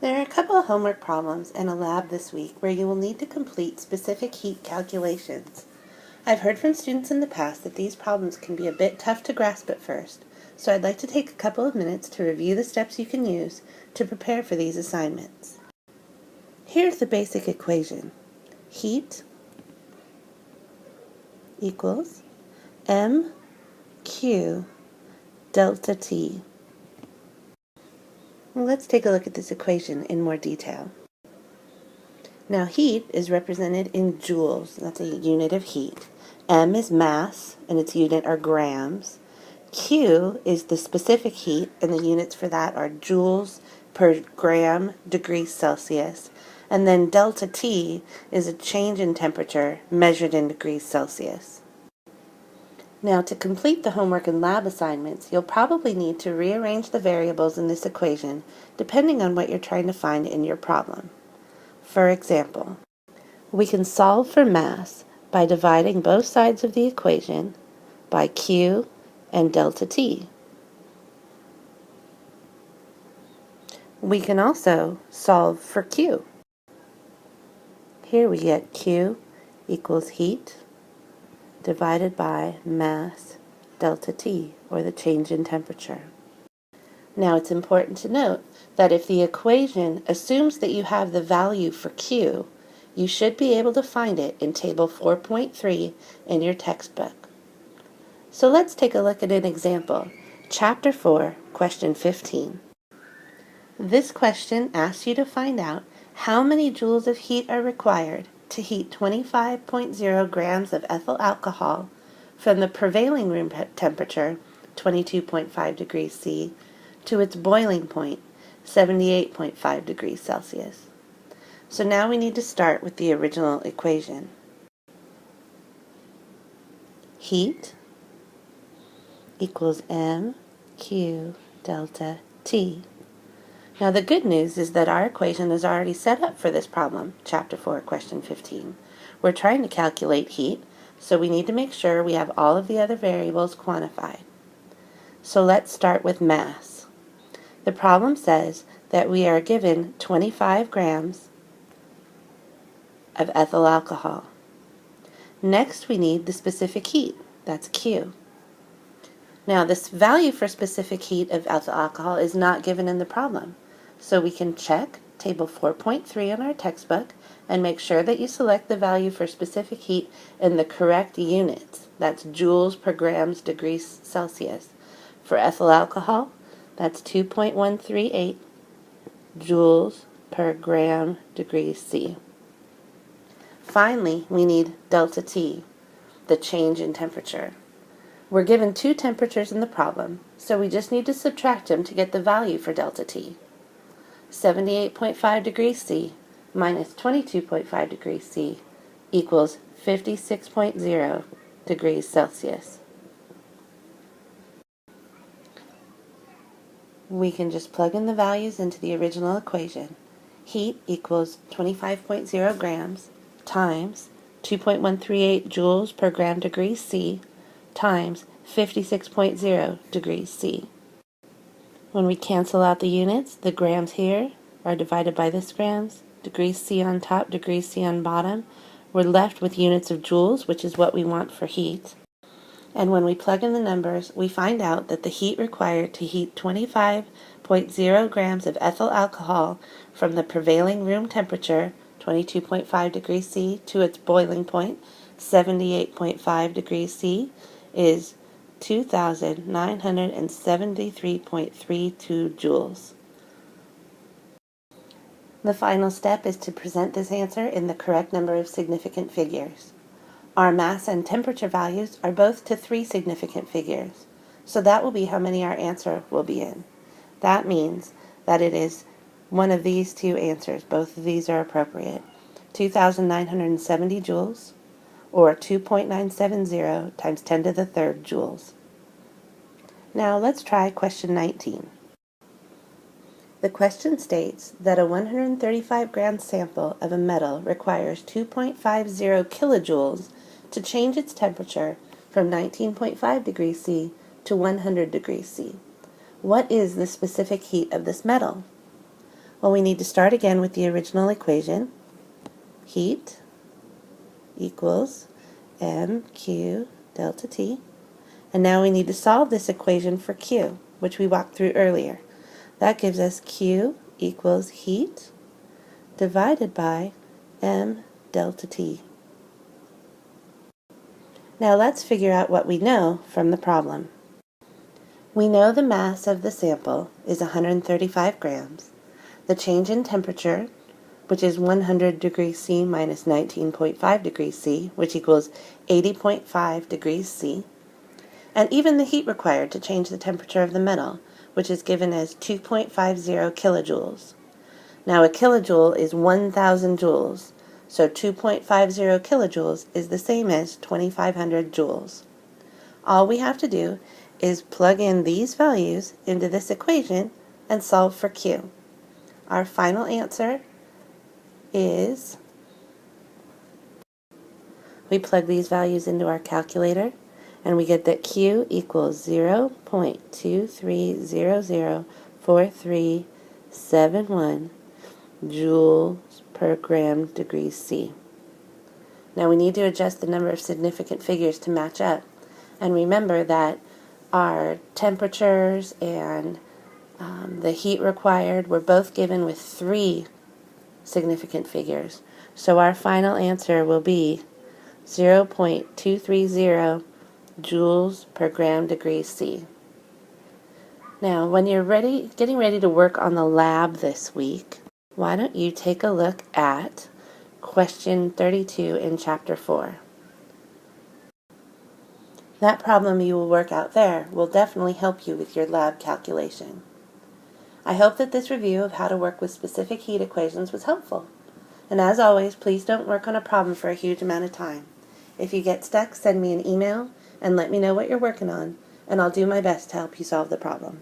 There are a couple of homework problems in a lab this week where you will need to complete specific heat calculations. I've heard from students in the past that these problems can be a bit tough to grasp at first, so I'd like to take a couple of minutes to review the steps you can use to prepare for these assignments. Here's the basic equation. Heat equals mq delta T. Let's take a look at this equation in more detail. Now heat is represented in joules, that's a unit of heat. M is mass, and its unit are grams. Q is the specific heat, and the units for that are joules per gram degrees Celsius. And then delta T is a change in temperature measured in degrees Celsius. Now to complete the homework and lab assignments, you'll probably need to rearrange the variables in this equation depending on what you're trying to find in your problem. For example, we can solve for mass by dividing both sides of the equation by Q and delta T. We can also solve for Q. Here we get Q equals heat divided by mass delta T, or the change in temperature. Now it's important to note that if the equation assumes that you have the value for Q, you should be able to find it in table 4.3 in your textbook. So let's take a look at an example. Chapter 4, question 15. This question asks you to find out how many joules of heat are required to heat 25.0 grams of ethyl alcohol from the prevailing room temperature, 22.5 degrees C, to its boiling point, 78.5 degrees Celsius. So now we need to start with the original equation. Heat equals mq delta T. Now the good news is that our equation is already set up for this problem, Chapter 4, question 15. We're trying to calculate heat, so we need to make sure we have all of the other variables quantified. So let's start with mass. The problem says that we are given 25 grams of ethyl alcohol. Next we need the specific heat, that's Q. Now this value for specific heat of ethyl alcohol is not given in the problem. So we can check table 4.3 in our textbook and make sure that you select the value for specific heat in the correct units. That's joules per grams degrees Celsius. For ethyl alcohol, that's 2.138 joules per gram degrees C. Finally, we need delta T, the change in temperature. We're given two temperatures in the problem, so we just need to subtract them to get the value for delta T. 78.5 degrees C minus 22.5 degrees C equals 56.0 degrees Celsius. We can just plug in the values into the original equation. Heat equals 25.0 grams times 2.138 joules per gram degrees C times 56.0 degrees C. When we cancel out the units, the grams here are divided by this grams, degrees C on top, degrees C on bottom. We're left with units of joules, which is what we want for heat. And when we plug in the numbers, we find out that the heat required to heat 25.0 grams of ethyl alcohol from the prevailing room temperature, 22.5 degrees C, to its boiling point, 78.5 degrees C, is 2,973.32 joules. The final step is to present this answer in the correct number of significant figures. Our mass and temperature values are both to 3 significant figures, so that will be how many our answer will be in. That means that it is one of these two answers. Both of these are appropriate. 2,970 joules, or 2.970 times 10 to the third joules. Now let's try question 19. The question states that a 135 gram sample of a metal requires 2.50 kilojoules to change its temperature from 19.5 degrees C to 100 degrees C. What is the specific heat of this metal? Well, we need to start again with the original equation. Heat equals mq delta T. And now we need to solve this equation for Q, which we walked through earlier. That gives us Q equals heat divided by m delta T. Now let's figure out what we know from the problem. We know the mass of the sample is 135 grams. The change in temperature, which is 100 degrees C minus 19.5 degrees C, which equals 80.5 degrees C. And even the heat required to change the temperature of the metal, which is given as 2.50 kilojoules. Now a kilojoule is 1,000 joules, so 2.50 kilojoules is the same as 2,500 joules. All we have to do is plug in these values into this equation and solve for Q. Our final answer is, we plug these values into our calculator, and we get that Q equals 0.23004371 joules per gram degrees C. Now we need to adjust the number of significant figures to match up. And remember that our temperatures and the heat required were both given with 3 significant figures. So our final answer will be 0.230 joules per gram degrees C. Now, when you're getting ready to work on the lab this week, why don't you take a look at question 32 in chapter 4. That problem you will work out there will definitely help you with your lab calculation. I hope that this review of how to work with specific heat equations was helpful. And as always, please don't work on a problem for a huge amount of time. If you get stuck, send me an email and let me know what you're working on, and I'll do my best to help you solve the problem.